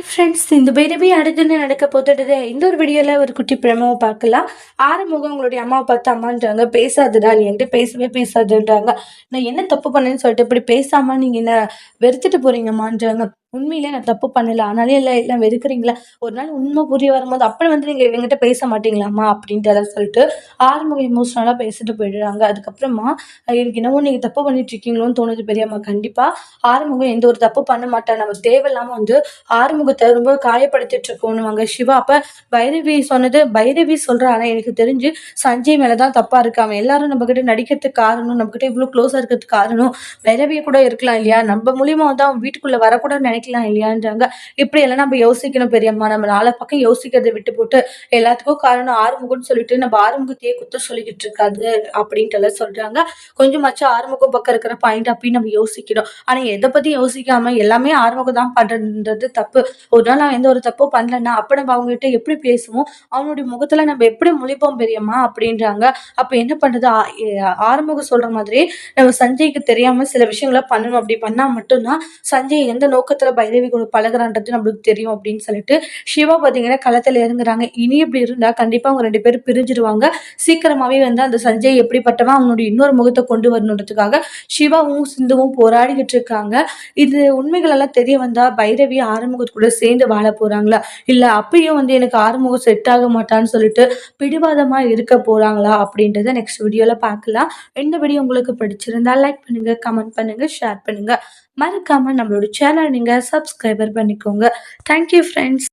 Friends இந்த பைரவி அடுத்து நடக்க போட்டுட்டு இந்த ஒரு வீடியோவில் ஒரு குட்டி பிரமோவை பார்க்கலாம். ஆறுமுகம் உங்களுடைய அம்மாவை பார்த்து அம்மான்றாங்க, பேசாதுடா நீ என்கிட்ட பேசவே பேசாதுன்றாங்க. நான் என்ன தப்பு பண்ணேன்னு சொல்லிட்டு இப்படி பேசாம நீங்கள் என்ன வெறுத்துட்டு போறீங்கம்மான்றாங்க. உண்மையிலே நான் தப்பு பண்ணல, ஆனாலே இல்லை எல்லாம் வெறுக்கிறீங்களா? ஒரு நாள் உண்மை புரிய வரும்போது அப்புறம் வந்து நீங்கள் எங்கிட்ட பேச மாட்டீங்களாம்மா அப்படின்ட்டு எல்லாம் சொல்லிட்டு ஆறுமுகம் எமோஷனலாக பேசிட்டு போயிடுறாங்க. அதுக்கப்புறமா எனக்கு என்னவோ நீங்கள் தப்பு பண்ணிட்டு இருக்கீங்களோன்னு தோணுது பெரியம்மா. கண்டிப்பாக ஆறுமுகம் எந்த ஒரு தப்பு பண்ண மாட்டேன், நம்ம தேவையில்லாமல் வந்து ஆறுமுகத்தை ரொம்ப காயப்படுத்திட்டு இருக்கோன்னுவாங்க சிவா. அப்ப பைரவி சொன்னது பைரவி சொல்றா, ஆனா எனக்கு தெரிஞ்சு சஞ்சய் மேலதான் தப்பா இருக்கு. அவன் எல்லாரும் நம்ம கிட்ட நடிக்கிறதுக்கு காரணம், நம்ம கிட்ட இவ்வளவு க்ளோஸா இருக்கிறதுக்கு காரணம் பைரவிய கூட இருக்கலாம் இல்லையா? நம்ம மூலியமா வந்து அவன் வீட்டுக்குள்ள வரக்கூட நினைக்கலாம் இல்லையான்றாங்க. இப்படி எல்லாம் நம்ம யோசிக்கணும் பெரியம்மா. நம்ம நாலு பக்கம் யோசிக்கிறதை விட்டு போட்டு எல்லாத்துக்கும் காரணம் ஆறுமுகம்னு சொல்லிட்டு நம்ம ஆறுமுகத்தையே குத்த சொல்லிக்கிட்டு இருக்காது அப்படின்ட்டு எல்லாம் சொல்றாங்க. கொஞ்சமாச்சும் ஆறுமுகம் பக்கம் இருக்கிற பாயிண்ட் அப்படின்னு நம்ம யோசிக்கணும். ஆனா எதை பத்தி யோசிக்காம எல்லாமே ஆறுமுகம் தான் பண்றதுன்றது தப்பு. ஒரு நாள் நான் எந்த ஒரு தப்பும் பண்ணலன்னா அப்ப நம்ம அவங்ககிட்ட எப்படி பேசுவோம், அவனுடைய முகத்துல நம்ம எப்படி முழிப்போம் பெரியம்மா அப்படின்றாங்க. அப்ப என்ன பண்றது? ஆறுமுகம் சொல்ற மாதிரி நம்ம சஞ்சய்க்கு தெரியாம சில விஷயங்களை பண்ணணும். அப்படி பண்ணா மட்டும்தான் சஞ்சய் எந்த நோக்கத்துல பைரவி கூட பழகுறான்றது நம்மளுக்கு தெரியும் அப்படின்னு சொல்லிட்டு சிவா பாத்தீங்கன்னா களத்துல இறங்குறாங்க. இனி இப்படி இருந்தா கண்டிப்பா அவங்க ரெண்டு பேரும் பிரிஞ்சிருவாங்க. சீக்கிரமாவே வந்து அந்த சஞ்சய் எப்படிப்பட்டவன் அவனுடைய இன்னொரு முகத்தை கொண்டு வரணுன்றதுக்காக சிவாவும் சிந்துவும் போராடிக்கிட்டு இருக்காங்க. இது உண்மைகள் எல்லாம் தெரிய வந்தா பைரவி ஆறுமுகத்து கூட சேர்ந்து வாழ போறாங்களா, இல்ல அப்பயும் வந்து எனக்கு ஆறுமுகம் செட் ஆக மாட்டான்னு சொல்லிட்டு பிடிவாதமா இருக்க போறாங்களா அப்படின்றத நெக்ஸ்ட் வீடியோல பார்க்கலாம். இந்த வீடியோ உங்களுக்கு பிடிச்சிருந்தா லைக் பண்ணுங்க, கமெண்ட் பண்ணுங்க, ஷேர் பண்ணுங்க. மறக்காம நம்மளோட சேனல் நீங்க சப்ஸ்கிரைபர் பண்ணிக்கோங்க. Thank you friends.